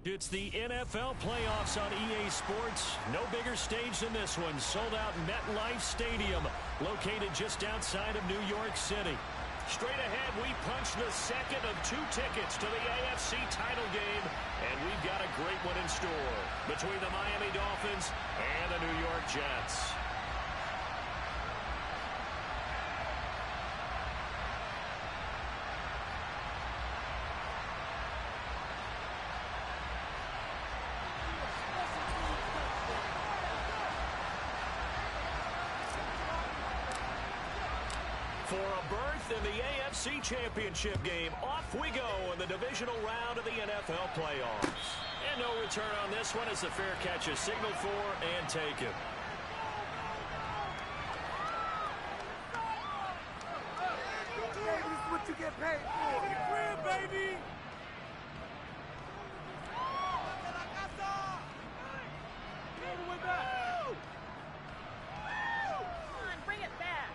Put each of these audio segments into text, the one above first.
It's the NFL playoffs on EA Sports. No bigger stage than this one. Sold out MetLife Stadium, located just outside of New York City. Straight ahead, we punch the second of 2 tickets to the AFC title game, and we've got a great one in store between the Miami Dolphins and the New York Jets. For a berth in the AFC Championship game, off we go in the divisional round of the NFL playoffs. And no return on this one as the fair catch is signaled for and taken. Hey, this is what you get paid for. To the crib, baby. All the way back. Come on, bring it back.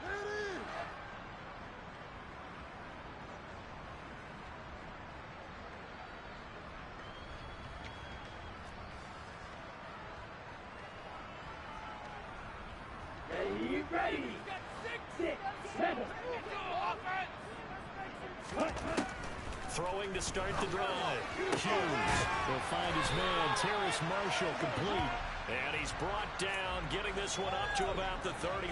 Ready. 6, 7. Throwing to start the drive. Hughes will find his man, Terrace Marshall, complete. And he's brought down, getting this one up to about the 35.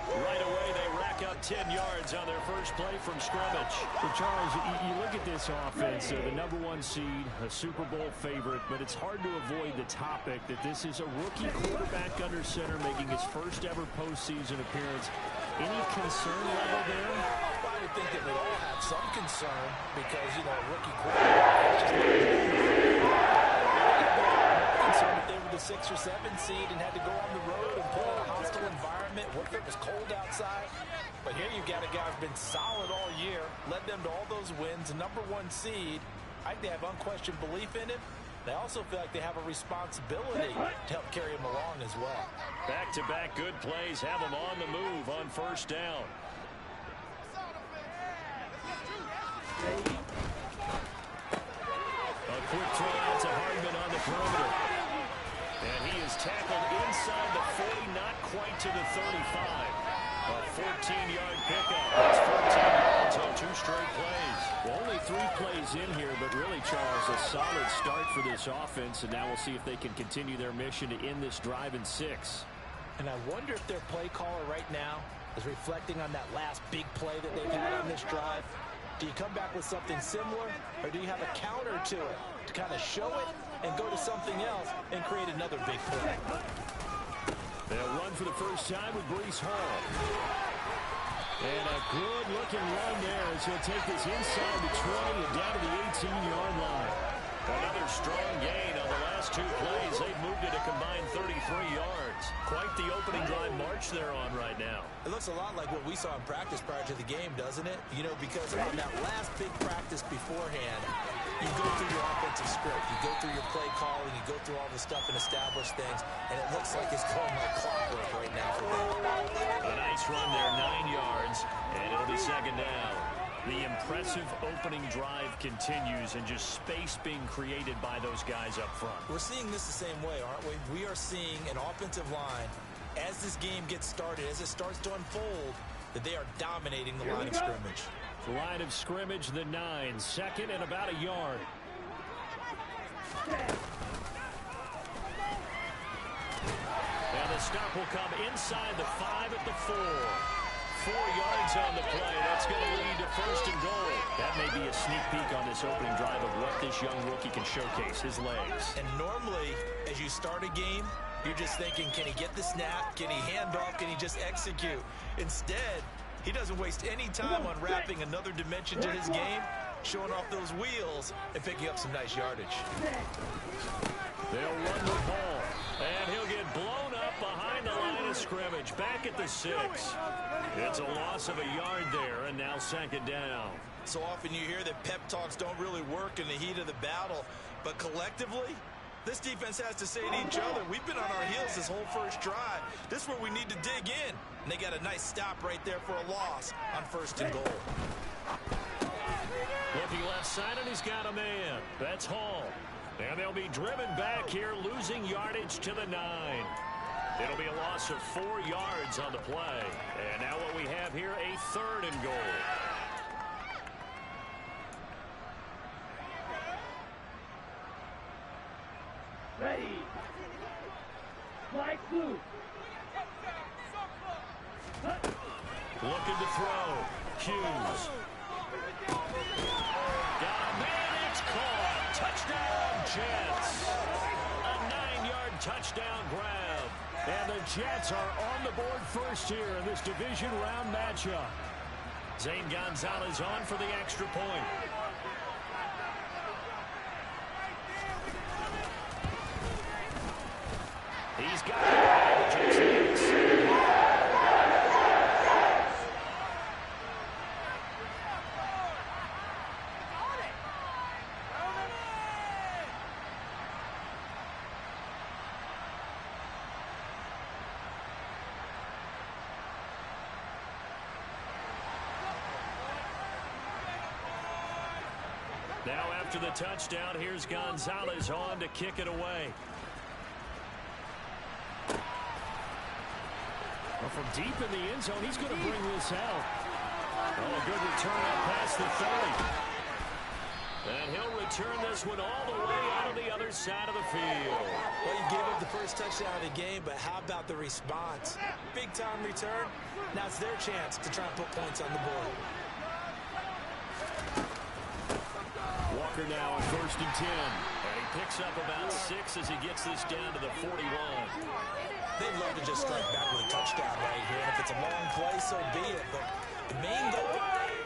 Right away, they rack up 10 yards on their first play from scrimmage. Well, Charles, you look at this offense, the #1 seed, a Super Bowl favorite, but it's hard to avoid the topic that this is a rookie quarterback under center making his first ever postseason appearance. Any concern level there? I would think that we all have some concern because, you know, a rookie quarterback is just concerned if they were the 6 or 7 seed and had to go on the road and play in a hostile environment. What if it was cold outside? But here you've got a guy who's been solid all year, led them to all those wins, #1 seed. I think they have unquestioned belief in him. They also feel like they have a responsibility to help carry him along as well. Back-to-back good plays have them on the move on first down. A quick throw out to Hardman on the perimeter. And he is tackled inside the 40, not quite to the 35. A 14-yard pickup. That's 14 yards on 2 straight plays. Well, only 3 plays in here, but really, Charles, a solid start for this offense, and now we'll see if they can continue their mission to end this drive in 6. And I wonder if their play caller right now is reflecting on that last big play that they've had on this drive. Do you come back with something similar, or do you have a counter to it to kind of show it and go to something else and create another big play? They'll run for the first time with Breece Hall. And a good-looking run there as he'll take this inside the 20 and down to the 18-yard line. Another strong gain on the last 2 plays. They've moved it a combined 33 yards. Quite the opening drive march they're on right now. It looks a lot like what we saw in practice prior to the game, doesn't it? You know, because on that last big practice beforehand, you go through your offensive script, you go through your play calling, you go through all the stuff and establish things, and it looks like it's going like clockwork right now for them. A nice run there, 9 yards, and it'll be second down. The impressive opening drive continues and just space being created by those guys up front. We're seeing this the same way, aren't we? We are seeing an offensive line, as this game gets started, as it starts to unfold, that they are dominating the line of scrimmage. The line of scrimmage, the 9, second and about a yard. And the stop will come inside the 5 at the 4. 4 yards on the play. That's going to lead to first and goal. That may be a sneak peek on this opening drive of what this young rookie can showcase, his legs. And normally, as you start a game, you're just thinking, can he get the snap? Can he hand off? Can he just execute? Instead, he doesn't waste any time unwrapping another dimension to his game, showing off those wheels, and picking up some nice yardage. They'll run the ball, and he'll get blown up behind the line of scrimmage, back at the 6. It's a loss of a yard there, and now second down. So often you hear that pep talks don't really work in the heat of the battle, but collectively, this defense has to say to each other, we've been on our heels this whole first drive. This is where we need to dig in. And they got a nice stop right there for a loss on first and goal. Looking left side, and he's got a man. That's Hall. And they'll be driven back here, losing yardage to the 9. It'll be a loss of 4 yards on the play. And now what we have here, a 3rd and goal. Ready. Flag blue. Looking to throw. Hughes. Got a man, it's caught. Touchdown, Jets. A 9-yard touchdown grab. And the Jets are on the board first here in this division round matchup. Zane Gonzalez on for the extra point. He's got it. Now after the touchdown, here's Gonzalez on to kick it away. Well, from deep in the end zone, he's going to bring this out. Oh, a good return up past the 30. And he'll return this one all the way out of the other side of the field. Well, you gave up the first touchdown of the game, but how about the response? Big-time return. Now it's their chance to try and put points on the board. Walker now on 1st and 10. And he picks up about 6 as he gets this down to the 41. They'd love to just strike back with a touchdown right here. And if it's a long play, so be it. But the main goal,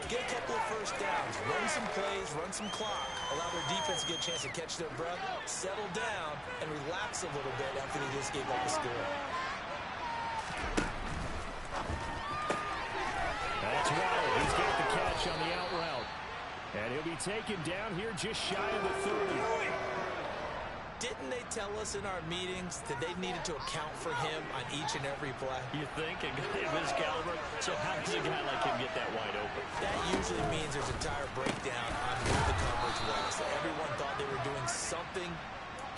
get a couple of first downs. Run some plays, run some clock. Allow their defense to get a chance to catch their breath, settle down, and relax a little bit after they just gave up the score. That's Waddle. He's got the catch on the out route. And he'll be taken down here just shy of the 30. Didn't they tell us in our meetings that they needed to account for him on each and every play? You think? A guy of his caliber? So how does a guy like him get that wide open? That usually means there's a tire breakdown on who the coverage was. So everyone thought they were doing something,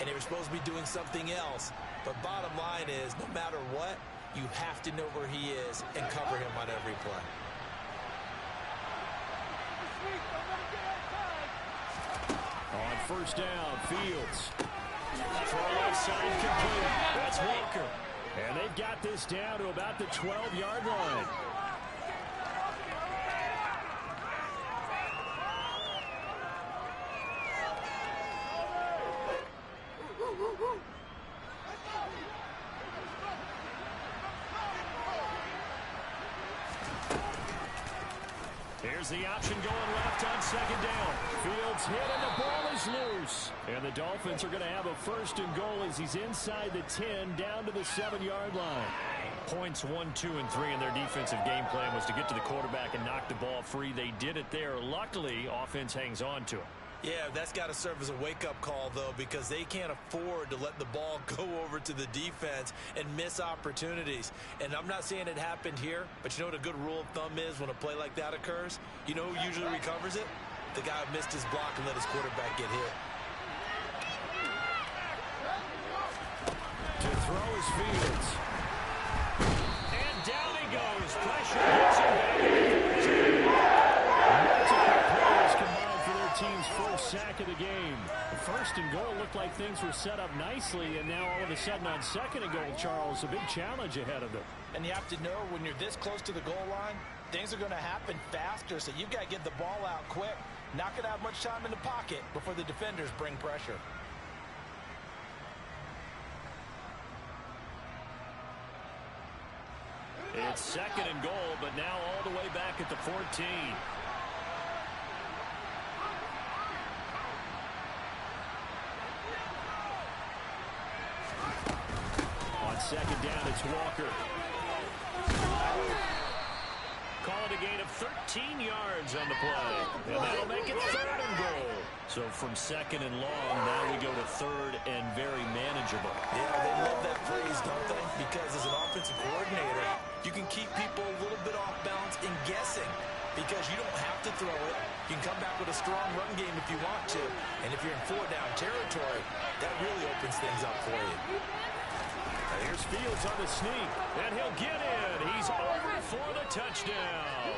and they were supposed to be doing something else. But bottom line is, no matter what, you have to know where he is and cover him on every play. On 1st down, Fields. Throw left side complete. That's Walker. And they've got this down to about the 12-yard line. Here's the option going left on 2nd down. Fields hit and the ball is loose. And the Dolphins are going to have a 1st and goal as he's inside the 10 down to the 7-yard line. Points 1, 2, and 3 in their defensive game plan was to get to the quarterback and knock the ball free. They did it there. Luckily, offense hangs on to it. Yeah, that's got to serve as a wake-up call, though, because they can't afford to let the ball go over to the defense and miss opportunities. And I'm not saying it happened here, but you know what a good rule of thumb is when a play like that occurs? You know who usually recovers it? The guy who missed his block and let his quarterback get hit. To throw is Fields. And down he goes. Pressure gets him back. Multiple players combined for their team's first sack of the game. The 1st and goal looked like things were set up nicely, and now all of a sudden on 2nd and goal, Charles, a big challenge ahead of them. And you have to know when you're this close to the goal line, things are going to happen faster, so you've got to get the ball out quick. Not going to have much time in the pocket before the defenders bring pressure. It's 2nd and goal, but now all the way back at the 14. On 2nd down, it's Walker. Call it a gain of 13 yards on the play. And that'll make it 3rd and goal. So from 2nd and long, now we go to 3rd and very manageable. Yeah, they love that phrase, don't they? Because as an offensive coordinator, you can keep people a little bit off balance and guessing because you don't have to throw it. You can come back with a strong run game if you want to. And if you're in 4-down territory, that really opens things up for you. And here's Fields on the sneak, and he'll get in. He's over for the touchdown.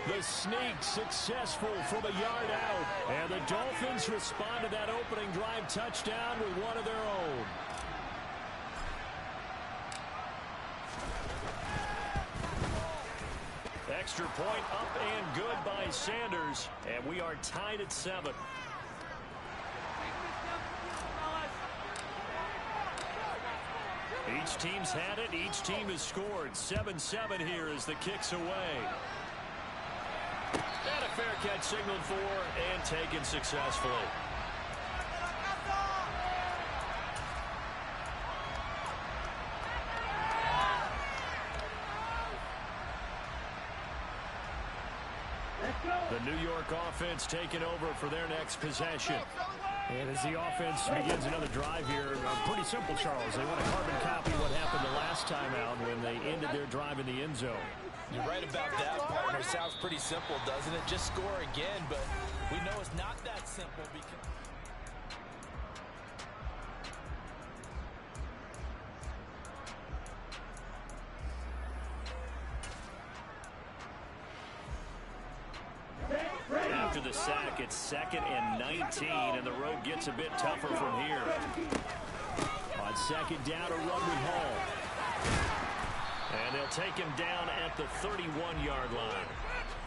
The sneak successful from a yard out. And the Dolphins respond to that opening drive touchdown with one of their own. Extra point up and good by Sanders. And we are tied at 7. Each team's had it. Each team has scored. 7-7 here as the kick's away. And a fair catch signaled for and taken successfully. The New York offense taking over for their next possession. And as the offense begins another drive here, pretty simple, Charles. They want to carbon copy what happened the last time out when they ended their drive in the end zone. You're right about that, partner. Sounds pretty simple, doesn't it? Just score again, but we know it's not that simple because... After the sack, it's 2nd and 19, and the road gets a bit tougher from here. On 2nd down, a run with Hall. And they'll take him down at the 31-yard line.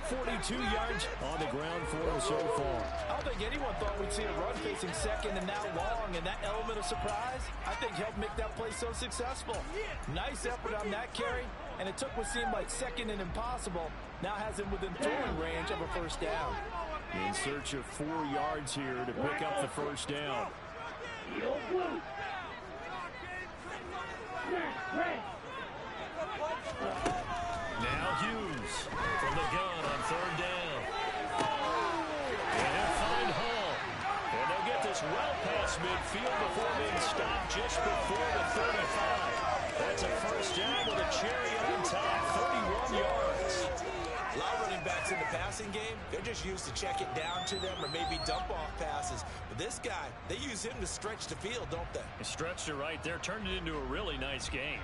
42 yards on the ground for him so far. I don't think anyone thought we'd see a run facing 2nd and now long, and that element of surprise, I think, helped make that play so successful. Nice effort on that carry, and it took what seemed like 2nd and impossible, now has him within throwing range of a 1st down. In search of 4 yards here to pick up the 1st down. Now Hughes from the gun on 3rd down. And he'll find Hall. And they'll get this well past midfield before being stopped just before the 35. That's a 1st down with a cherry on top, 31 yards. A lot of running backs in the passing game, they're just used to check it down to them or maybe dump off passes. But this guy, they use him to stretch the field, don't they? Stretched it right there, turned it into a really nice game.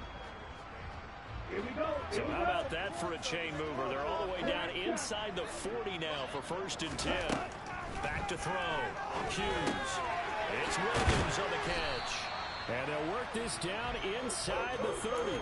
So how about that for a chain mover? They're all the way down inside the 40 now for 1st and 10. Back to throw. Hughes. It's Williams on the catch. And they'll work this down inside the 30.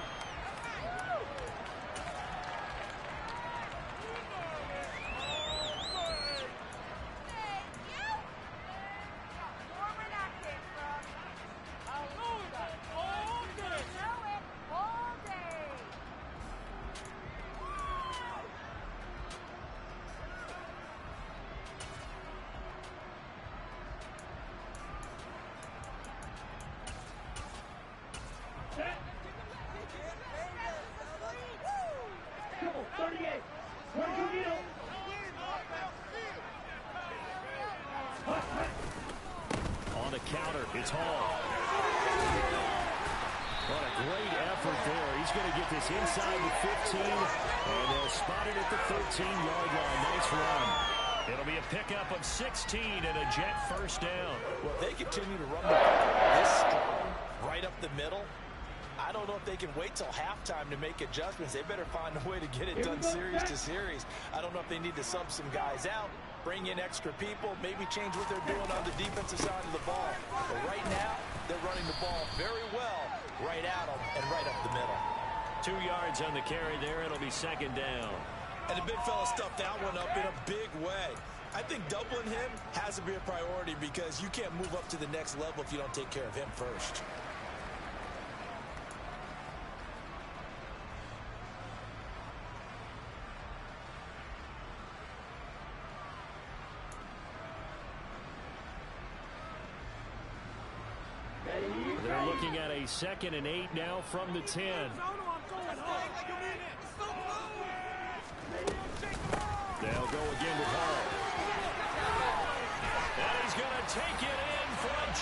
On the counter, it's Hall. What a great effort there. He's going to get this inside the 15, and they'll spot it at the 13-yard line. Nice run. It'll be a pickup of 16 and a Jet 1st down. Well, if they continue to run the ball this strong right up the middle, I don't know if they can wait till halftime to make adjustments. They better find a way to get it done series to series. I don't know if they need to sub some guys out, bring in extra people, maybe change what they're doing on the defensive side of the ball. But right now, they're running the ball very well right at them and right up the middle. 2 yards on the carry there. It'll be 2nd down. And the big fella stuffed that one up in a big way. I think doubling him has to be a priority because you can't move up to the next level if you don't take care of him first. They're looking at a 2nd and 8 now from the 10.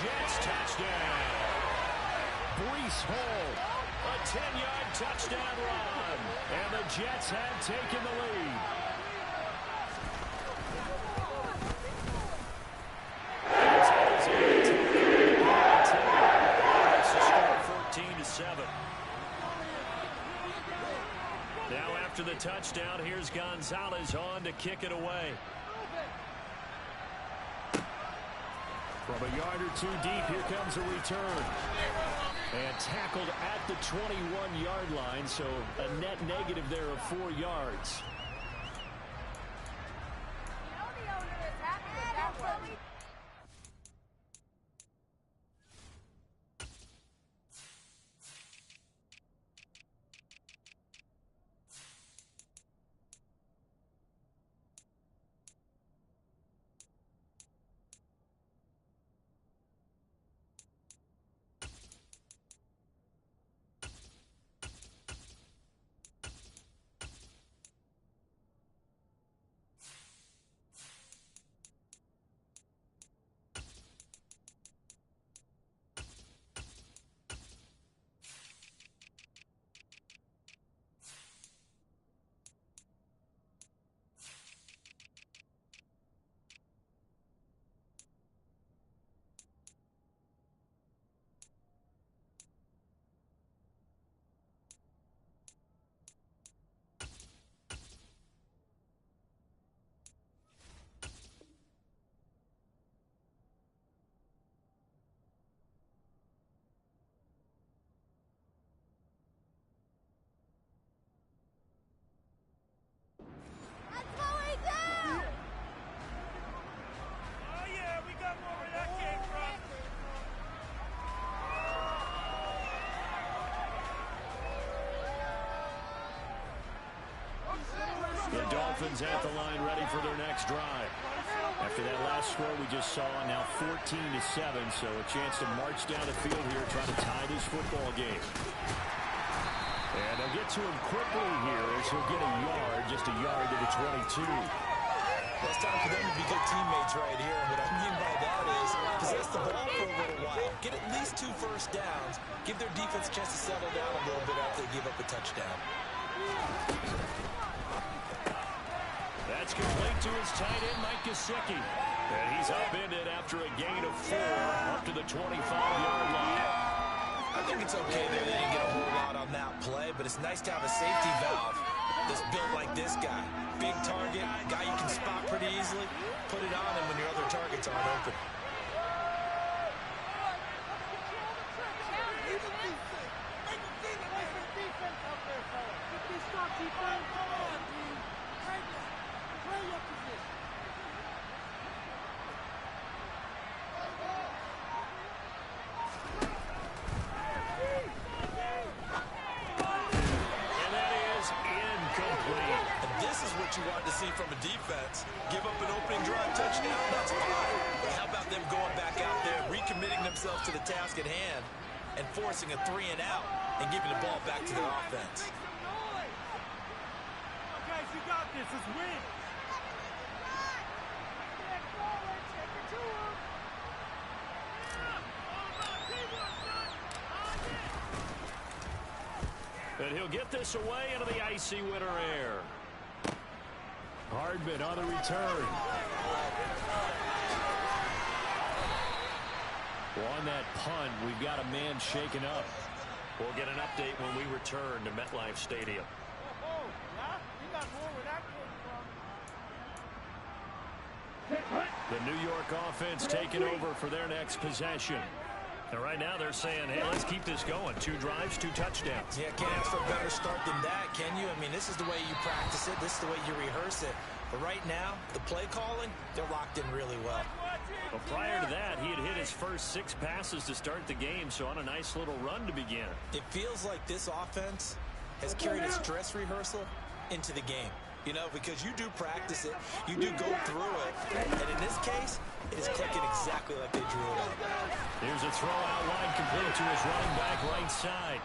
Jets touchdown. Breece Hall, a 10-yard touchdown run. And the Jets have taken the lead. It's the score 14-7. Now after the touchdown, here's Gonzalez on to kick it away. From a yard or two deep, here comes a return. And tackled at the 21-yard line, so a net negative there of 4 yards. The Dolphins at the line, ready for their next drive. After that last score we just saw, now 14-7, so a chance to march down the field here, trying to tie this football game. And they'll get to him quickly here as he'll get a yard, just a yard to the 22. Well, it's time for them to be good teammates right here. And what I mean by that is possess the ball for a little while, get at least 2 first downs, give their defense a chance to settle down a little bit after they give up a touchdown. That's complete to his tight end, Mike Gesicki. And he's upended after a gain of 4 up to the 25-yard line. I think it's okay that they didn't get a whole lot on that play, but it's nice to have a safety valve that's built like this guy. Big target, guy you can spot pretty easily. Put it on him when your other targets aren't open. You want to see from a defense. Give up an opening drive touchdown, that's fine. But how about them going back out there, recommitting themselves to the task at hand, and forcing a 3 and out, and giving the ball back to their offense. Guys, you got this. Let's win. And he'll get this away into the icy winter air. Hardman on the return. On that punt, we've got a man shaken up. We'll get an update when we return to MetLife Stadium. The New York offense taking over for their next possession. And right now they're saying, hey, let's keep this going. 2 drives, 2 touchdowns. Yeah, can't ask for a better start than that, can you? I mean, this is the way you practice it. This is the way you rehearse it. But right now, the play calling, they're locked in really well. Well, prior to that, he had hit his first 6 passes to start the game, so on a nice little run to begin. It feels like this offense has carried its dress rehearsal into the game. You know, because you do practice it, you do go through it, and in this case, it is clicking exactly like they drew it up. Here's a throw out wide, complete to his running back right side.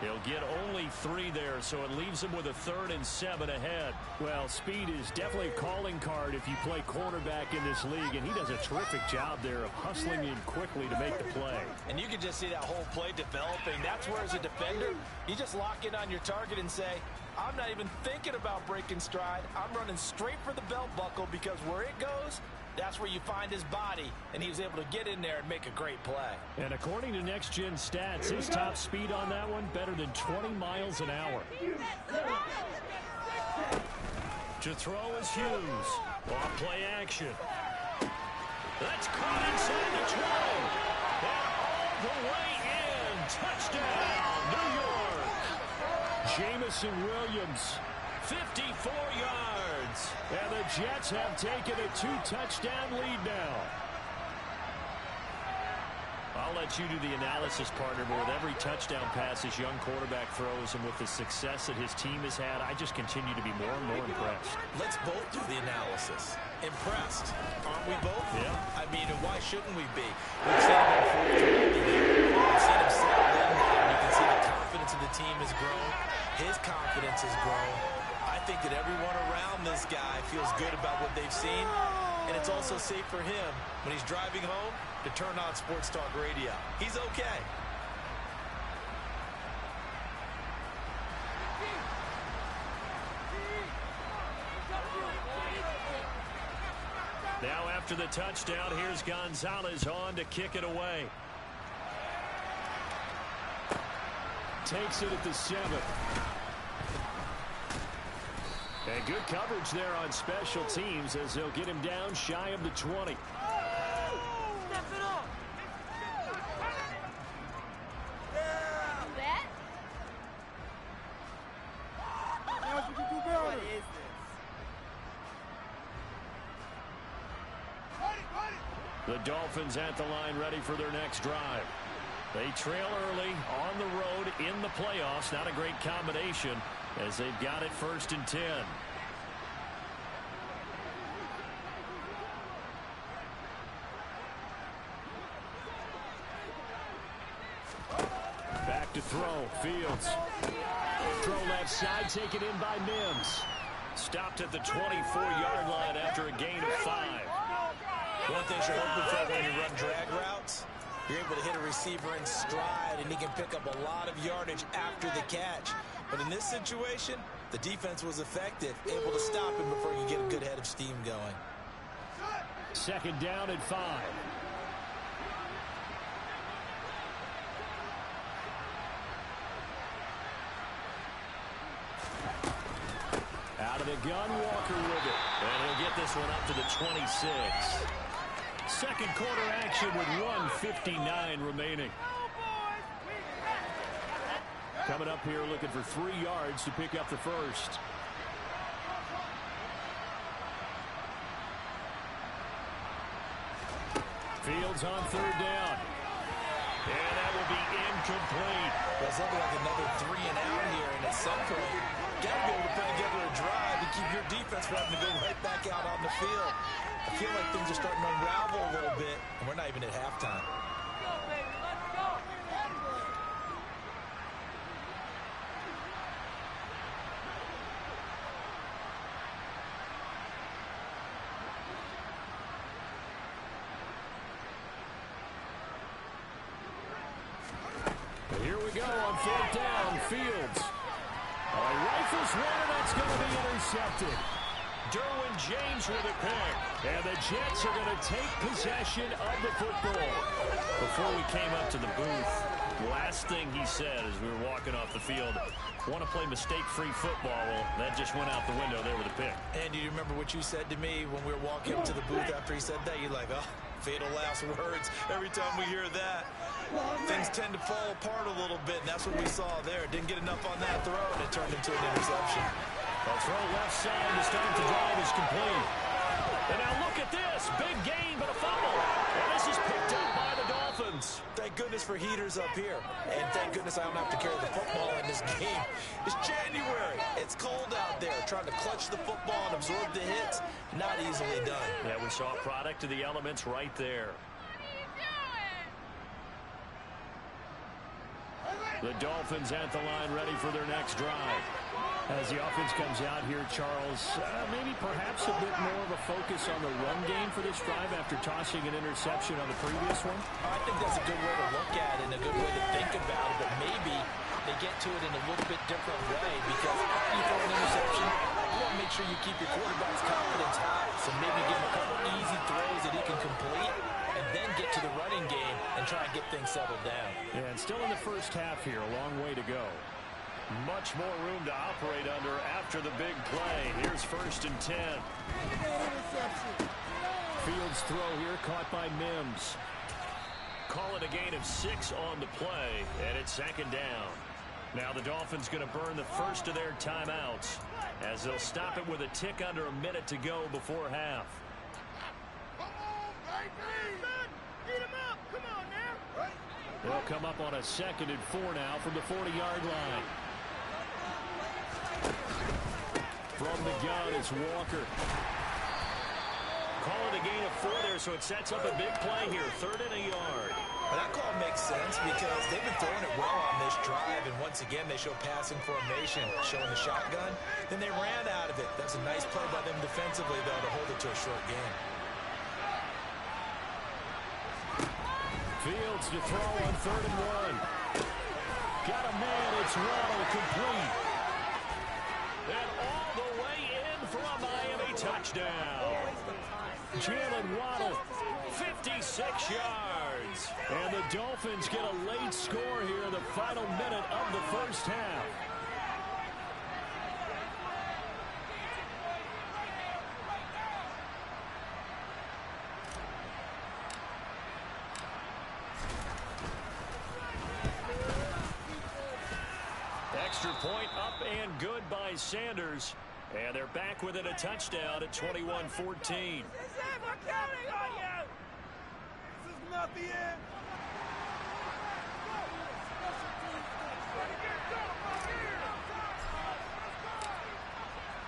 He'll get only 3 there, so it leaves him with a 3rd and 7 ahead. Well, speed is definitely a calling card if you play cornerback in this league, and he does a terrific job there of hustling in quickly to make the play. And you can just see that whole play developing. That's where, as a defender, you just lock in on your target and say, I'm not even thinking about breaking stride. I'm running straight for the belt buckle, because where it goes, that's where you find his body, and he was able to get in there and make a great play. And according to Next Gen Stats, his top speed on that one, better than 20 miles an hour. To throw is Hughes. Off play action. That's caught inside the 20. And all the way in. Touchdown, New York. Jamison Williams. 54 yards. And the Jets have taken a 2-touchdown lead now. I'll let you do the analysis, partner, but with every touchdown pass his young quarterback throws and with the success that his team has had, I just continue to be more and more impressed. Let's both do the analysis. Impressed, aren't we both? Yeah. I mean, and why shouldn't we be? We've seen him improve throughout the year. We've seen him settle in now, and you can see the confidence of the team has grown. His confidence has grown. I think that everyone around this guy feels good about what they've seen, and it's also safe for him when he's driving home to turn on Sports Talk Radio. He's okay. Now after the touchdown, here's Gonzalez on to kick it away. Takes it at the 7. And good coverage there on special teams as they'll get him down shy of the 20. The Dolphins at the line ready for their next drive. They trail early on the road in the playoffs. Not a great combination as they've got it 1st and 10. Back to throw. Fields. Throw left side, taken in by Mims. Stopped at the 24-yard line after a gain of 5. One thing you're hoping for when you run drag routes, you're able to hit a receiver in stride, and he can pick up a lot of yardage after the catch. But in this situation, the defense was effective, able to stop him before he could get a good head of steam going. 2nd down and 5. Out of the gun, Walker with it. And he'll get this one up to the 26. Second quarter action with 1:59 remaining. Coming up here looking for 3 yards to pick up the first. Fields on 3rd down. And that will be incomplete. It's looking like another 3 and out here, and at some point, got to be able to put together a drive to keep your defense from having to go right back out on the field. I feel like things are starting to unravel a little bit, and we're not even at halftime. Here we go on 4th down. Fields. Rifles one, and that's going to be intercepted. Derwin James with a pick. And the Jets are going to take possession of the football. Before we came up to the booth, last thing he said as we were walking off the field, want to play mistake-free football. Well, that just went out the window there with a pick. And do you remember what you said to me when we were walking up to the booth after he said that? You're like, oh, fatal last words. Every time we hear that, things tend to fall apart a little bit, and that's what we saw there. Didn't get enough on that throw, and it turned into an interception. The throw left side to start the drive is complete. And now look at this. Big gain, but a fumble. And this is picked up by the Dolphins. Thank goodness for heaters up here. And thank goodness I don't have to carry the football in this game. It's January. It's cold out there. Trying to clutch the football and absorb the hits, not easily done. Yeah, we saw a product of the elements right there. The Dolphins at the line ready for their next drive. As the offense comes out here, Charles, maybe perhaps a bit more of a focus on the run game for this drive after tossing an interception on the previous one? I think that's a good way to look at it and a good way to think about it, but maybe they get to it in a little bit different way because after you throw an interception, you want to make sure you keep your quarterback's confidence high. So maybe give him a couple easy throws that he can complete and then get to the running game and try and get things settled down. Yeah, and still in the first half here, a long way to go. Much more room to operate under after the big play. Here's 1st and 10. Fields throw here caught by Mims. Call it a gain of 6 on the play, and it's 2nd down. Now the Dolphins going to burn the first of their timeouts as they'll stop it with a tick under a minute to go before half. They'll come up on a 2nd and 4 now from the 40-yard line. From the gun, it's Walker. Call it a gain of 4 there, so it sets up a big play here. 3rd and a yard. Well, that call makes sense because they've been throwing it well on this drive, and once again they show passing formation, showing the shotgun. Then they ran out of it. That's a nice play by them defensively, though, to hold it to a short game. Fields to throw on 3rd and 1. Got a man, it's Waddle, complete. And all the way in for a Miami touchdown. Jalen Waddle, 56 yards. And the Dolphins get a late score here in the final minute of the first half. Extra point up and good by Sanders. And they're back within a touchdown at 21-14. We're counting on you! This is not the end!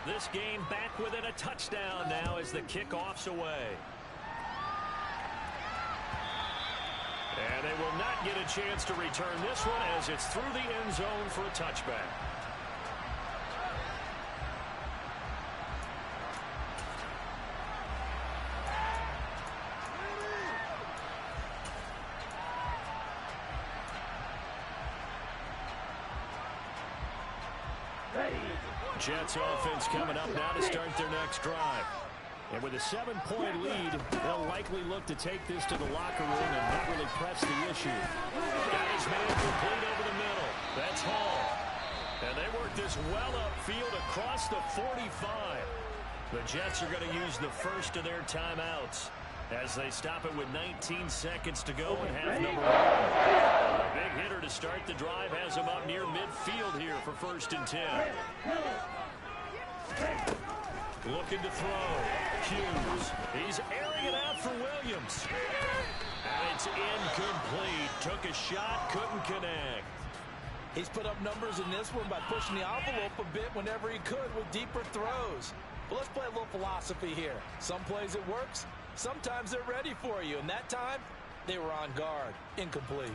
This game back within a touchdown now as the kickoff's away. And they will not get a chance to return this one as it's through the end zone for a touchback. Jets offense coming up now to start their next drive. And with a 7-point lead, they'll likely look to take this to the locker room and not really press the issue. Got his man complete over the middle. That's Hall. And they work this well upfield across the 45. The Jets are going to use the first of their timeouts as they stop it with 19 seconds to go in half number 1. A big hitter to start the drive has him up near midfield here for 1st and 10. Looking to throw. Hughes. He's airing it out for Williams. And it's incomplete. Took a shot, couldn't connect. He's put up numbers in this one by pushing the envelope a bit whenever he could with deeper throws. But let's play a little philosophy here. Some plays it works. Sometimes they're ready for you. And that time, they were on guard. Incomplete.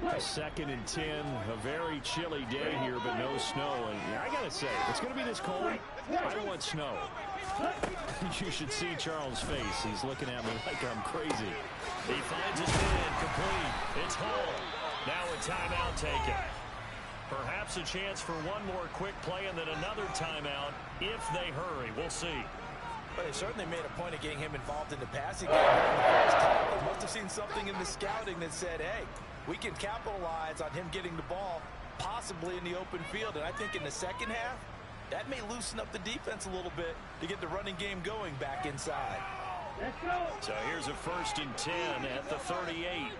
A 2nd and 10, a very chilly day here, but no snow. And I gotta say, it's gonna be this cold. I don't want snow. You should see Charles' face. He's looking at me like I'm crazy. He finds his man complete. It's Hall. Now a timeout taken. Perhaps a chance for one more quick play and then another timeout if they hurry. We'll see. But they certainly made a point of getting him involved in the passing game in the first half. They must have seen something in the scouting that said, hey, we can capitalize on him getting the ball possibly in the open field. And I think in the second half, that may loosen up the defense a little bit to get the running game going back inside. So here's a 1st and 10 at the 38.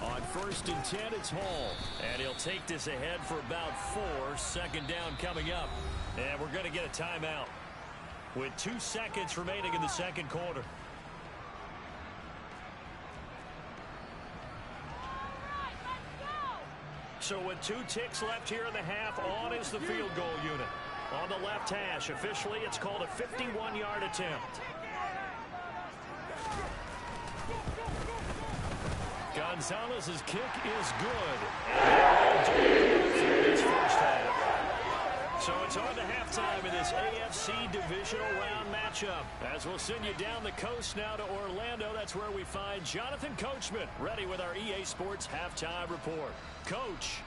On 1st and 10, it's Hall. And he'll take this ahead for about 4. 2nd down coming up. And we're going to get a timeout with 2 seconds remaining in the second quarter. So with 2 ticks left here in the half, on is the field goal unit. On the left hash, officially it's called a 51-yard attempt. Gonzalez's kick is good. And his first half. So it's on to halftime in this AFC divisional round matchup. As we'll send you down the coast now to Orlando, that's where we find Jonathan Coachman ready with our EA Sports halftime report. Coach.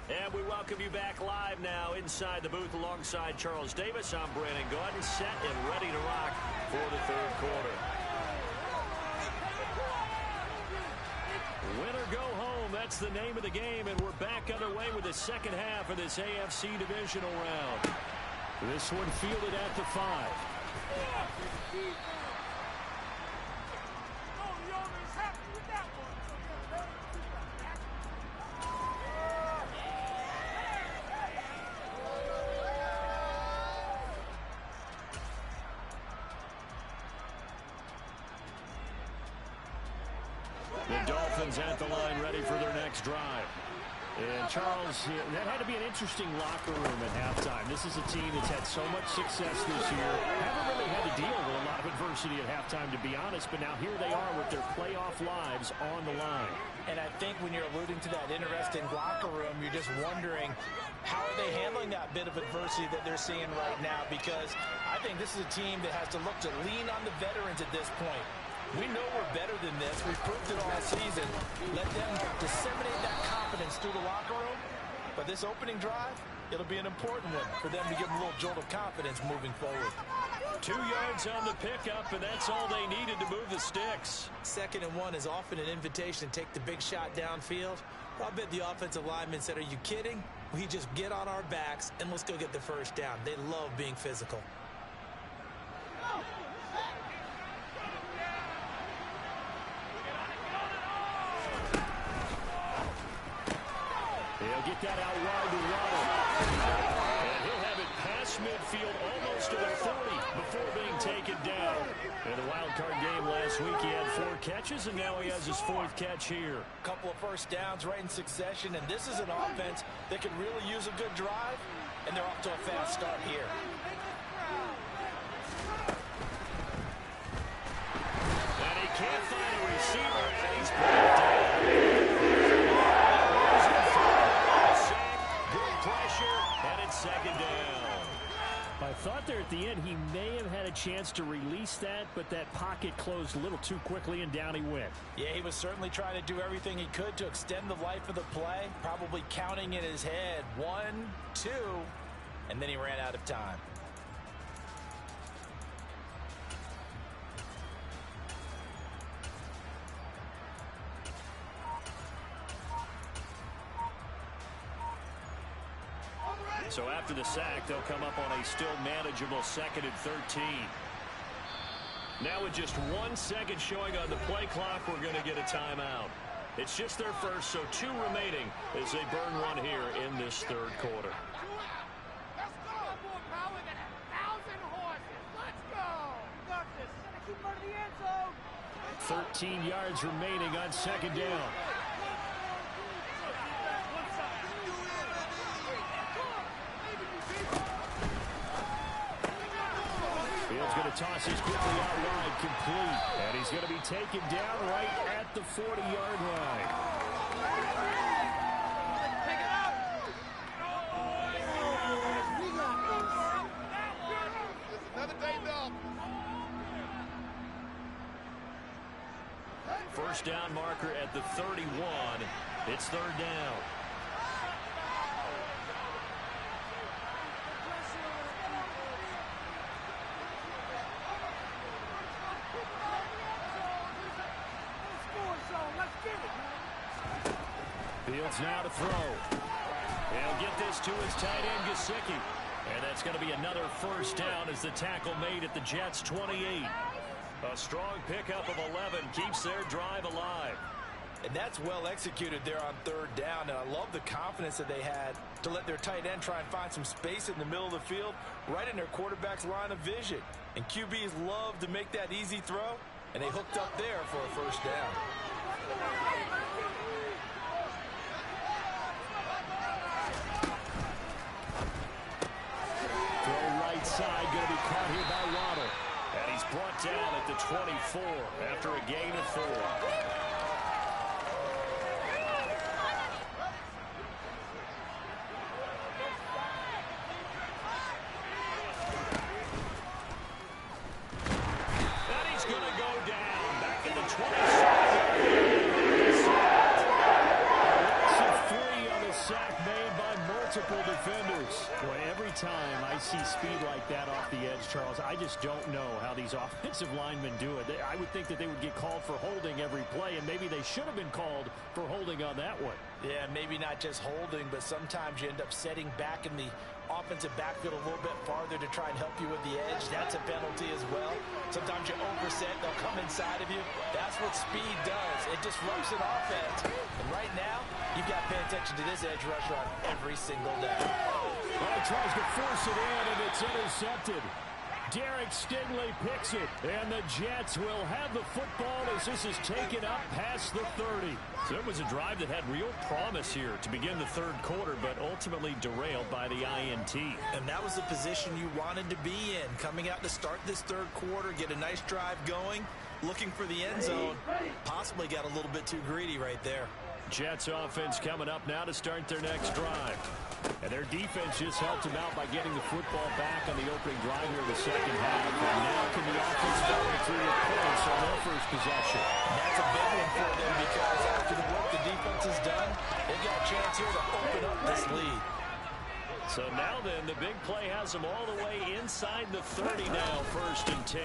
And we welcome you back live now inside the booth alongside Charles Davis. I'm Brandon Gaudin, set and ready to rock for the third quarter. Win or go home, that's the name of the game, and we're back underway with the second half of this AFC divisional round. This one fielded at the 5. The Dolphins at the line ready for their next drive. And Charles, that had to be an interesting locker room at halftime. This is a team that's had so much success this year. Haven't really had to deal with a lot of adversity at halftime, to be honest. But now here they are with their playoff lives on the line. And I think when you're alluding to that interesting locker room, you're just wondering how are they handling that bit of adversity that they're seeing right now? Because I think this is a team that has to look to lean on the veterans at this point. We know we're better than this. We've proved it all season. Let them disseminate that confidence through the locker room. But this opening drive, it'll be an important one for them to give them a little jolt of confidence moving forward. 2 yards on the pickup, and that's all they needed to move the sticks. 2nd and 1 is often an invitation to take the big shot downfield. I bet the offensive lineman said, are you kidding? We just get on our backs and let's go get the first down. They love being physical. He'll get that out wide to Waddle. And he'll have it past midfield almost to the 40 before being taken down. In the wild card game last week, he had 4 catches, and now he has his 4th catch here. A couple of first downs right in succession, and this is an offense that can really use a good drive, and they're off to a fast start here. And he can't find a receiver, and he's brought down. And it's 2nd down. I thought there at the end he may have had a chance to release that, but that pocket closed a little too quickly, and down he went. Yeah, he was certainly trying to do everything he could to extend the life of the play, probably counting in his head 1, 2, and then he ran out of time. So after the sack, they'll come up on a still manageable 2nd and 13. Now with just 1 second showing on the play clock, we're going to get a timeout. It's just their first, so 2 remaining as they burn one here in this third quarter. Let's go! More power than 1,000 horses. Let's go! Got this. Keep running the end zone. 13 yards remaining on 2nd down. Fields going to toss this quickly out wide, complete. And he's going to be taken down right at the 40-yard line. Pick it up! Another day bell. First down marker at the 31. It's 3rd down. Fields now to throw. He'll get this to his tight end, Gesicki. And that's going to be another first down as the tackle made at the Jets' 28. A strong pickup of 11 keeps their drive alive. And that's well executed there on third down. And I love the confidence that they had to let their tight end try and find some space in the middle of the field, right in their quarterback's line of vision. And QBs love to make that easy throw, and they hooked up there for a first down. Throw right side, going to be caught here by Waddle. And he's brought down at the 24 after a gain of 4. Speed like that off the edge, Charles. I just don't know how these offensive linemen do it. I would think that they would get called for holding every play, and maybe they should have been called for holding on that one. Yeah, maybe not just holding, but sometimes you end up setting back in the offensive backfield a little bit farther to try and help you with the edge. That's a penalty as well. Sometimes you overset, they'll come inside of you. That's what speed does. It disrupts an offense. And right now, you've got to pay attention to this edge rusher on every single day. Well, he tries to force it in, and it's intercepted. Derek Stingley picks it, and the Jets will have the football as this is taken up past the 30. So it was a drive that had real promise here to begin the third quarter, but ultimately derailed by the INT. And that was the position you wanted to be in, coming out to start this third quarter, get a nice drive going, looking for the end zone. Possibly got a little bit too greedy right there. Jets offense coming up now to start their next drive. And their defense just helped them out by getting the football back on the opening drive here in the second half. And now can the offense follow through with points on their first possession? And that's a big one for them because after the work the defense has done, they've got a chance here to open up this lead. So now then, the big play has them all the way inside the 30 now, 1st and 10.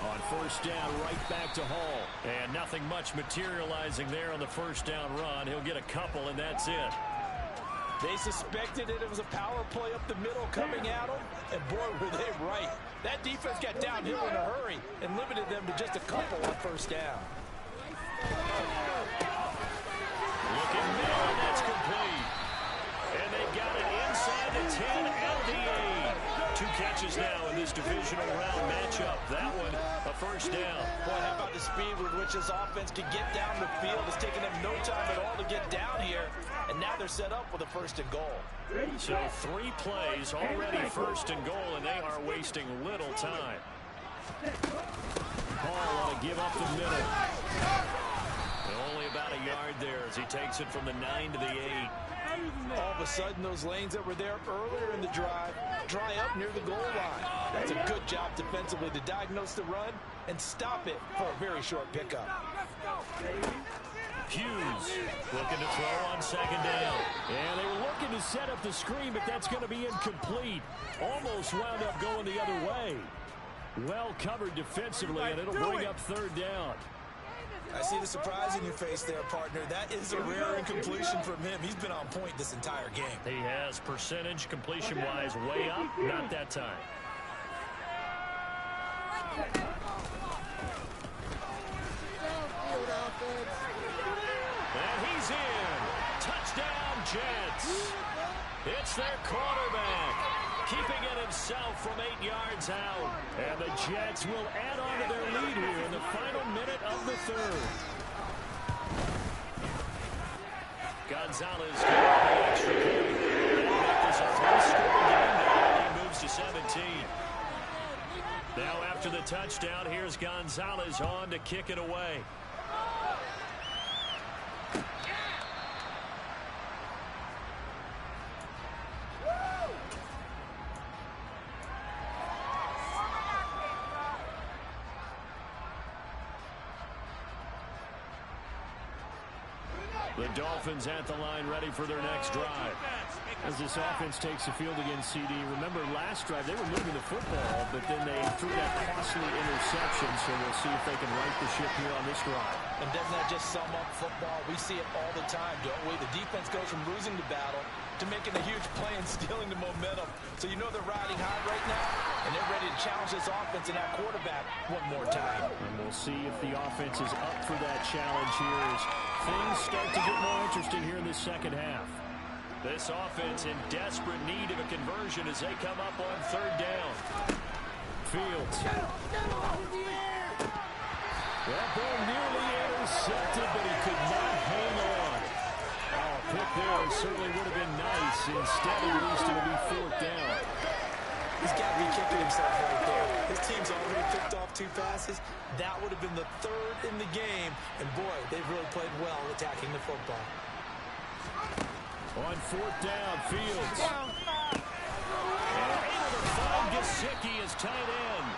On first down, right back to Hall. And nothing much materializing there on the first down run. He'll get a couple, and that's it. They suspected it was a power play up the middle coming at them, and boy, were they right. That defense got downhill in a hurry and limited them to just a couple on first down. Looking middle, and that's complete. And they got it inside the 10 and the 8. 2 catches now in this divisional round matchup. That one, a first down. Boy, how about the speed with which this offense can get down the field? It's taken them no time at all to get down here. And now they're set up with a 1st and goal. So 3 plays already 1st and goal, and they are wasting little time. Hall on a give up the middle. And only about a yard there as he takes it from the 9 to the 8. All of a sudden, those lanes that were there earlier in the drive dry up near the goal line. That's a good job defensively to diagnose the run and stop it for a very short pickup. Hughes looking to throw on 2nd down. And they were looking to set up the screen, but that's going to be incomplete. Almost wound up going the other way. Well covered defensively, and it'll bring up 3rd down. I see the surprise in your face there, partner. That is a rare incompletion from him. He's been on point this entire game. He has. Percentage completion-wise way up. Not that time. And he's in. Touchdown, Jets. It's their quarterback, keeping it himself from 8 yards out. And the Jets will add on to their lead here in the final minute of the 3rd. Gonzalez got the extra point. That'll make this a 3-score game now. He moves to 17. Now after the touchdown, here's Gonzalez on to kick it away. The Dolphins at the line ready for their next drive. As this offense takes the field against CD, remember last drive they were moving the football, but then they threw that costly interception, so we'll see if they can right the ship here on this drive. And doesn't that just sum up football? We see it all the time, don't we? The defense goes from losing the battle to making a huge play and stealing the momentum. So you know they're riding high right now, and they're ready to challenge this offense and that quarterback one more time. And we'll see if the offense is up for that challenge here as things start to get more interesting here in the second half. This offense in desperate need of a conversion as they come up on third down. Fields. That ball nearly intercepted, but he could not hang on. Oh, a pick there certainly would have been nice. Instead, at least it'll be fourth down. He's got to be kicking himself right there. His team's already picked off 2 passes. That would have been the 3rd in the game. And, boy, they've really played well attacking the football. On fourth down, Fields. And able to find Gesicki as tight end.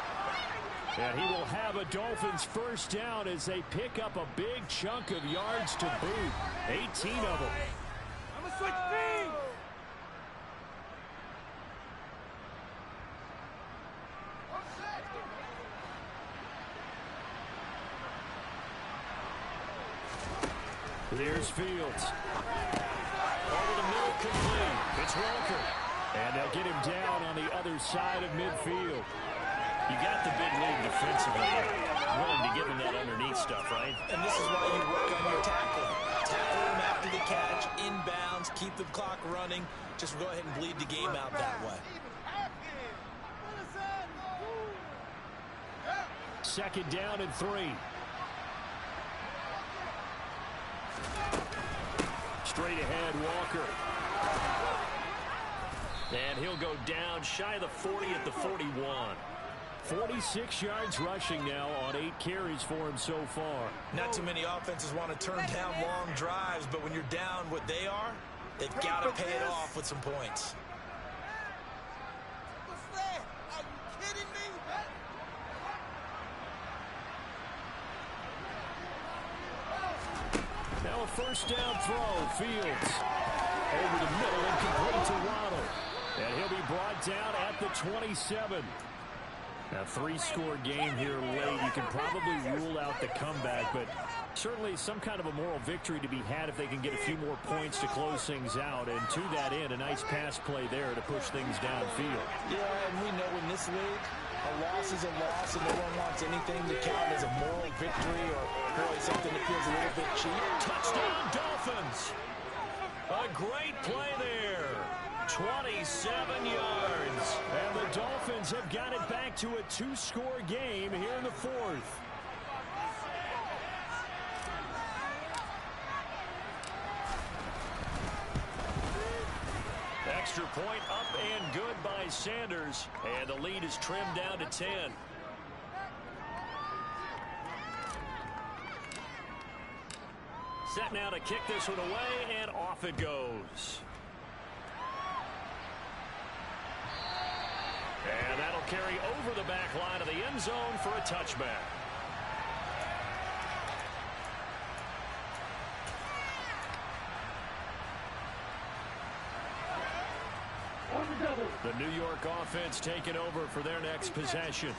And he will have a Dolphins first down as they pick up a big chunk of yards to boot. 18 of them. I'm gonna switch teams. There's Fields. Over the middle, complete. It's Walker. And they'll get him down on the other side of midfield. You got the big lead defensively. Willing to give him that underneath stuff, right? And this is why you work on your tackling. Tackle him after the catch, inbounds, keep the clock running. Just go ahead and bleed the game out that way. Second down and 3. Straight ahead, Walker. And he'll go down shy of the 40 at the 41. 46 yards rushing now on 8 carries for him so far. Not too many offenses want to turn down long drives, but when you're down what they are, they've got to pay it off with some points. What's that? Are you kidding me? Now a first down throw. Fields over the middle and complete to Waddle. And he'll be brought down at the 27. A 3-score game here late. You can probably rule out the comeback, but certainly some kind of a moral victory to be had if they can get a few more points to close things out. And to that end, a nice pass play there to push things downfield. Yeah, and we know in this league, a loss is a loss, and no one wants anything to count as a moral victory or really something that feels a little bit cheap. Touchdown, Dolphins! A great play there. 27 yards. And the Dolphins have got it back to a 2-score game here in the 4th. Extra point up and good by Sanders. And the lead is trimmed down to 10. Set now to kick this one away, and off it goes. And that'll carry over the back line of the end zone for a touchback. The New York offense taking over for their next possession.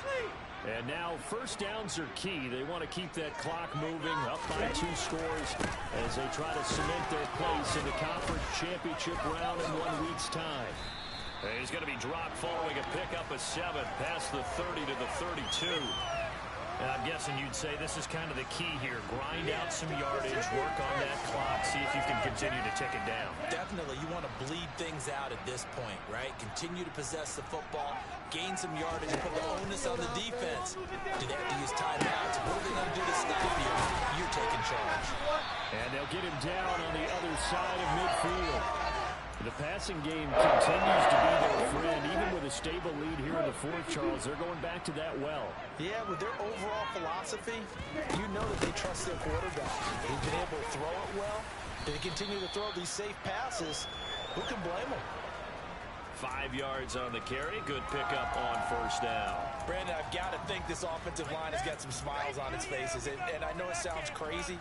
And now first downs are key. They want to keep that clock moving up by 2 scores as they try to cement their place in the conference championship round in 1 week's time. And he's going to be dropped following a pickup of 7 past the 30 to the 32. And I'm guessing you'd say this is kind of the key here. Grind out some yardage, work on that clock, see if you can continue to tick it down. Definitely, you want to bleed things out at this point, right? Continue to possess the football, gain some yardage, and put the onus on the defense. Do they have to use timeouts? What are they going to do to stop you? You're taking charge. And they'll get him down on the other side of midfield. The passing game continues to be their friend, even with a stable lead here in the 4th, Charles. They're going back to that well. Yeah, with their overall philosophy, you know that they trust their quarterback. They've been able to throw it well. They continue to throw these safe passes. Who can blame them? 5 yards on the carry. Good pickup on first down. Brandon, I've got to think this offensive line has got some smiles on its faces. And I know it sounds crazy,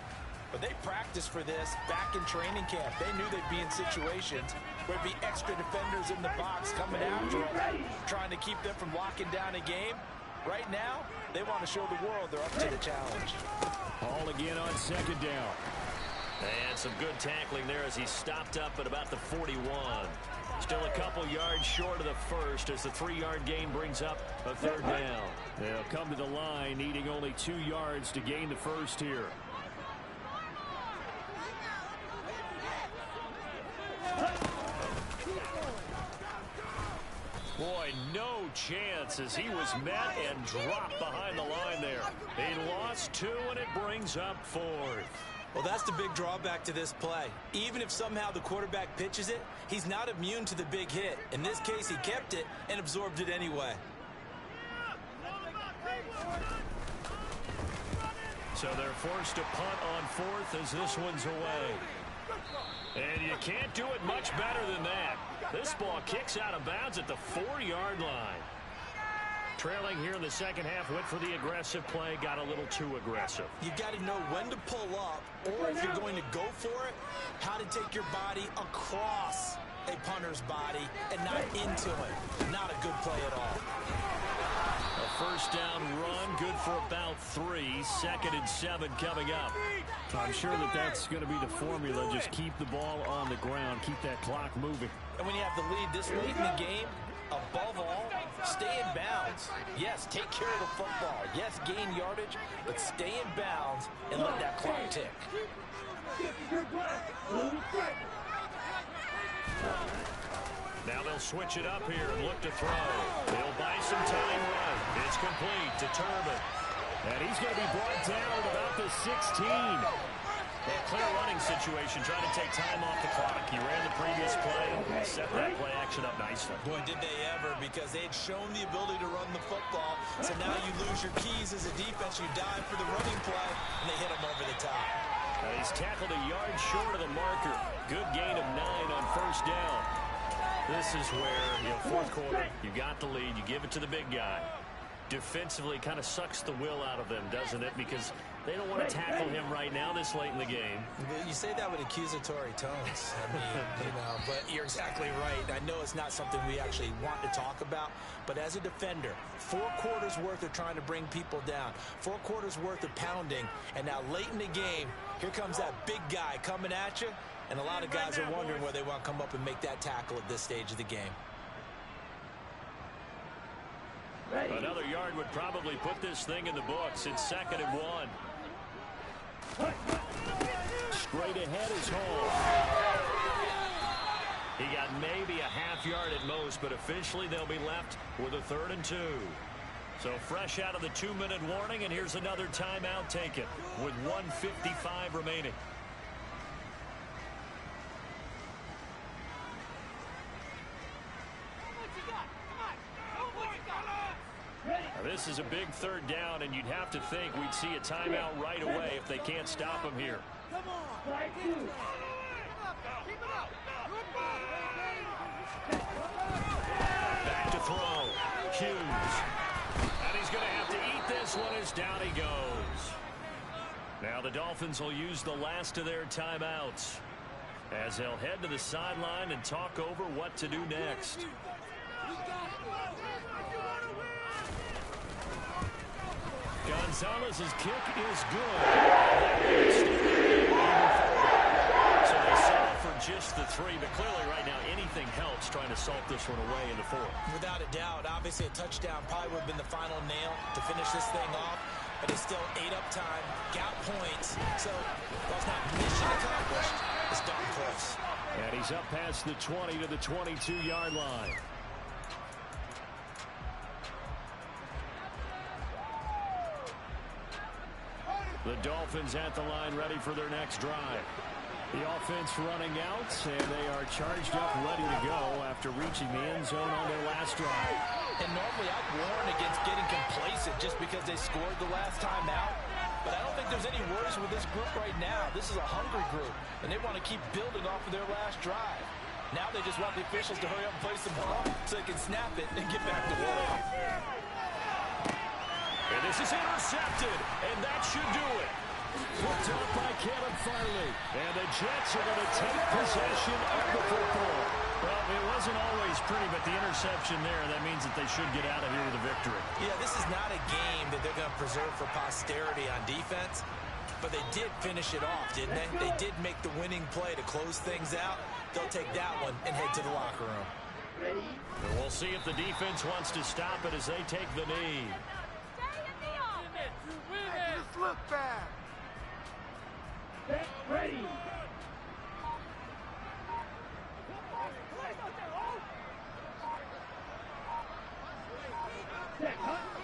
but they practiced for this back in training camp. They knew they'd be in situations where there'd be extra defenders in the box coming after them, trying to keep them from locking down a game. Right now, they want to show the world they're up to the challenge. Ball again on second down. And some good tackling there as he stopped up at about the 41. Still a couple yards short of the first as the 3-yard gain brings up a third down. They'll come to the line needing only 2 yards to gain the first here. Boy, no chance as he was met and dropped behind the line there. He lost 2 and it brings up 4th. Well, that's the big drawback to this play. Even if somehow the quarterback pitches it, he's not immune to the big hit. In this case, he kept it and absorbed it anyway. So they're forced to punt on 4th as this one's away. And you can't do it much better than that. This ball kicks out of bounds at the 4-yard line. Trailing here in the second half, went for the aggressive play, got a little too aggressive. You got to know when to pull up, or if you're going to go for it, how to take your body across a punter's body and not into it. Not a good play at all. A first down run, good for about 3. 2nd and 7 coming up. I'm sure that that's going to be the formula. Just keep the ball on the ground, keep that clock moving. And when you have the lead this late in the game, above all, stay in bounds. Yes, take care of the football. Yes, gain yardage, but stay in bounds and let that clock tick. Now they'll switch it up here and look to throw. They'll buy some time run. It's complete to Turbin. And he's going to be brought down at about the 16. A clear running situation, trying to take time off the clock. He ran the previous play, set that play action up nicely. Boy, did they ever, because they had shown the ability to run the football. So now you lose your keys as a defense. You dive for the running play, and they hit him over the top. He's tackled a yard short of the marker. Good gain of 9 on first down. This is where, fourth quarter, you got the lead, you give it to the big guy. Defensively, kind of sucks the will out of them, doesn't it? Because they don't want to tackle him right now this late in the game. You say that with accusatory tones. I mean, but you're exactly right. I know it's not something we actually want to talk about, but as a defender, 4 quarters worth of trying to bring people down, 4 quarters worth of pounding, and now late in the game, here comes that big guy coming at you, and a lot of guys are wondering where they want to come up and make that tackle at this stage of the game. Another yard would probably put this thing in the books. It's 2nd and 1. Straight ahead is Hall. He got maybe a half yard at most, but officially they'll be left with a 3rd and 2. So fresh out of the 2-minute warning, and here's another timeout taken with 1:55 remaining. This is a big 3rd down, and you'd have to think we'd see a timeout right away if they can't stop him here. Back to throw. Hughes. And he's going to have to eat this one as down he goes. Now the Dolphins will use the last of their timeouts as they'll head to the sideline and talk over what to do next. Gonzalez's kick is good. So they settle for just the 3, but clearly right now anything helps trying to salt this one away in the 4th. Without a doubt, obviously a touchdown probably would have been the final nail to finish this thing off, but it's still 8 up time, got points, so while it's not mission accomplished, it's darn close. And he's up past the 20 to the 22-yard line. The Dolphins at the line ready for their next drive. The offense running out, and they are charged up, ready to go after reaching the end zone on their last drive. And normally I'd warn against getting complacent just because they scored the last time out. But I don't think there's any worries with this group right now. This is a hungry group, and they want to keep building off of their last drive. Now they just want the officials to hurry up and place the ball so they can snap it and get back to work. And this is intercepted, and that should do it. Picked up by Caleb Farley. And the Jets are going to take possession of the football. Well, it wasn't always pretty, but the interception there, that means that they should get out of here with a victory. Yeah, this is not a game that they're going to preserve for posterity on defense, but they did finish it off, didn't they? They did make the winning play to close things out. They'll take that one and head to the locker room. And we'll see if the defense wants to stop it as they take the knee. Just look back. Ready.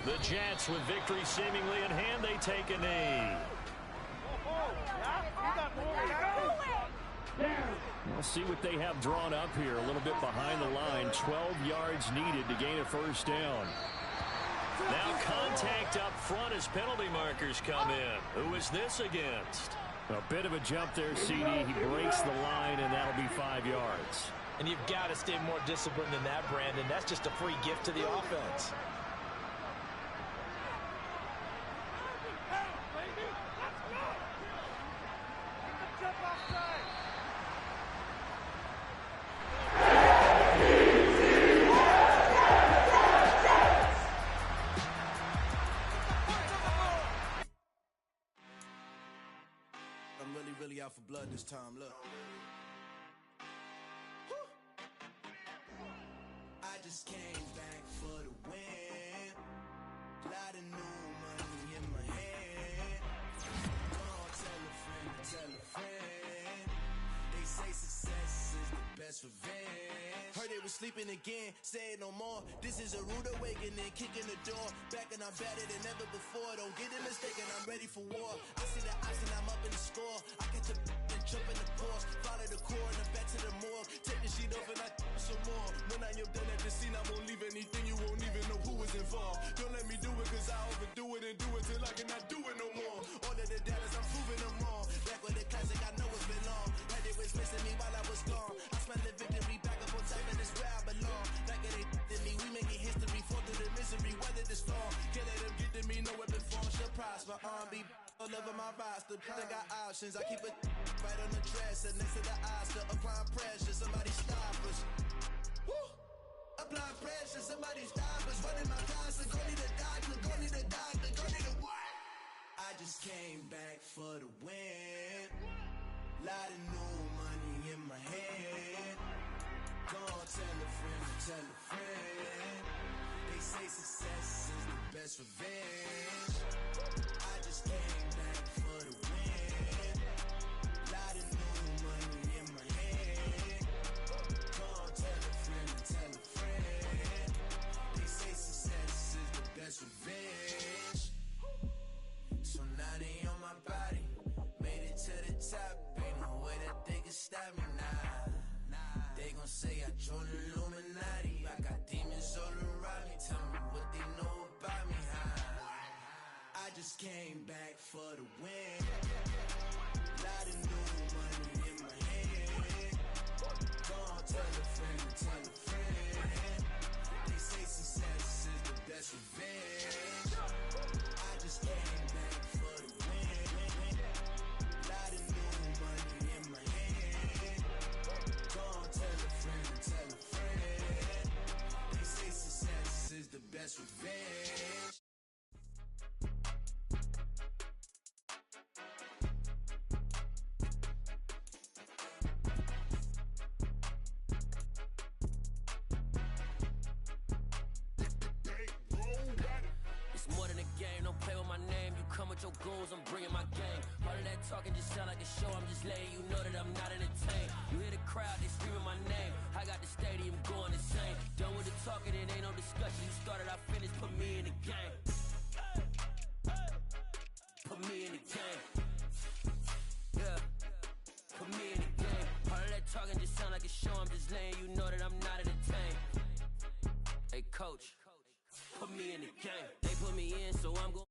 The Jets, with victory seemingly in hand, they take a knee. We'll see what they have drawn up here. A little bit behind the line. 12 yards needed to gain a first down. Now contact up front as penalty markers come in. Who is this against? A bit of a jump there, CD. He breaks the line, and that'll be 5 yards. And you've got to stay more disciplined than that, Brandon. That's just a free gift to the offense. I'm really out for blood this time, look. I just came back for the win. Lot of new money in my hand. Don't tell a friend. They say success is the best revenge. Heard they was sleeping again, say it no more. This is a rude awakening, kicking the door. Back and I'm better than ever before. Don't get it mistaken, I'm ready for war. I see the ops and I'm up in the score. I catch a and jump in the course. Follow the core and then back to the morgue. Take the sheet off and I some more. When I am done at the scene, I won't leave anything. You won't even know who was involved. Don't let me do it cause I overdo it and do it till I cannot do it no more. All of the doubters, I'm proving them wrong. Back with the classic, I know it's been long. Like they was missing me while I was gone. I smell the victory back up on top and it's where I belong. Like it ain't to me, we making history. Fall through the misery, weather the storm. Can't let them get to me, no weapon form shall prosper. R&B all over my roster. I got options, I keep it right on the dresser. Next to the Oscar, applying pressure. Somebody stop us. Woo! Applying pressure, somebody stop us. Running my closet, go need a doctor, go need a doctor, go need a what? I just came back for the win. Lot of new money in my hand. Don't tell a friend. They say success is the best revenge. I just came back for the win. Lot of new money in my hand. Don't tell a friend. They say success is the best revenge. So now they on my body. Made it to the top. Ain't no way that they can stop me now. They gon' say I joined the Illuminati. I got demons all around me. Tell me what they know about me, huh? I just came back for the win. Lot of new money in my hand. Don't tell a friend. They say success is the best revenge. I just came back for the win. Lot of new money in my hand. Don't tell a friend. They say success is the best revenge. It's more than a game, don't play with my name. You come with your goons, I'm bringing my gang. All of that talking just sound like a show, I'm just letting you know that I'm not entertained. You hear the crowd, they screaming my name. I got the stadium going insane. Done with the talking, it ain't no discussion. You started, I finished, put me in the game. Put me in the game. Yeah, put me in the game. All of that talking just sound like a show, I'm just letting you know that I'm not entertained. Hey coach, put me in the game. They put me in, so I'm going.